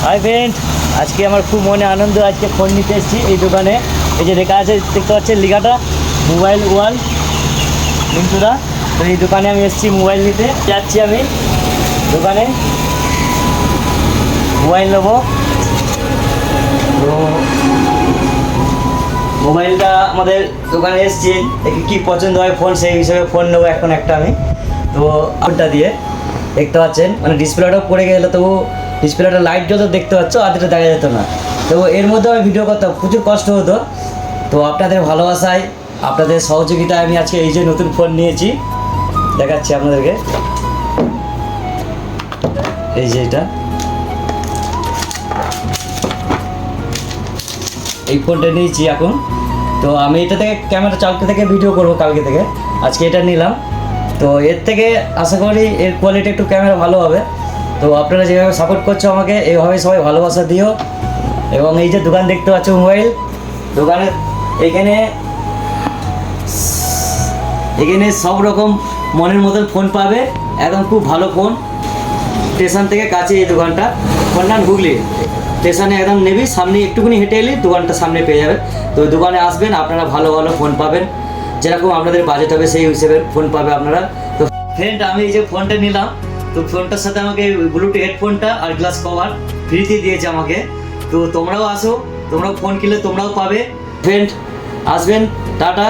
Hi friend, আজকে আমার খুব মনে আনন্দ। আজকে ফোন নিতে এসেছি এই দোকানে। এই যে লেখা আছে, দেখতে পাচ্ছেন লেখাটা মোবাইল ওয়ার্ল্ড মিন্টুদা। তো এই দোকানে আমি এসেছি মোবাইল নিতে। যাচ্ছি আমি দোকানে মোবাইল নেবো। তো মোবাইলটা আমাদের দোকানে এসেছি, দেখি কী পছন্দ হয় ফোন, সেই হিসেবে ফোন নেবো এখন একটা আমি। তো ফোনটা দিয়ে দেখতে পাচ্ছেন মানে ডিসপ্লেটাও পড়ে গেলো, তবু ডিসপ্লেটা লাইট যত দেখতে পাচ্ছ আদিটা দেখা যেত না। তো এর মধ্যে আমি ভিডিও করতাম, প্রচুর কষ্ট হতো। তো আপনাদের ভালোবাসায়, আপনাদের সহযোগিতায় আমি আজকে এই যে নতুন ফোন নিয়েছি, দেখাচ্ছি আপনাদেরকে। এই যে এটা, এই ফোনটা নিয়েছি এখন। তো আমি এটা থেকে ক্যামেরা চালকে থেকে ভিডিও করবো কালকে থেকে, আজকে এটা নিলাম। তো এর থেকে আশা করি এর কোয়ালিটি একটু ক্যামেরা ভালো হবে। তো আপনারা যেভাবে সাপোর্ট করছো আমাকে, এইভাবে সবাই ভালোবাসা দিও। এবং এই যে দোকান দেখতে পাচ্ছ মোবাইল দোকানের, এখানে সব রকম মনের মতন ফোন পাবে, একদম খুব ভালো ফোন। স্টেশন থেকে কাছে এই দোকানটা, কন্যান হুগলি স্টেশনে একদম নেবি, সামনে একটুখানি হেঁটে এলে দোকানটা সামনে পেয়ে যাবে। তো দোকানে আসবেন, আপনারা ভালো ভালো ফোন পাবেন, যেরকম আপনাদের বাজেট হবে সেই হিসেবে ফোন পাবে আপনারা। তো ফ্রেন্ড, আমি এই যে ফোনটা নিলাম, তো ফোনটার সাথে আমাকে ব্লুটুথ হেডফোনটা আর গ্লাস কভার ফ্রিতে দিয়েছে আমাকে। তো তোমরাও আসো, তোমরাও ফোন কিনলে তোমরাও পাবে। ফ্রেন্ড আসবেন, টাটা।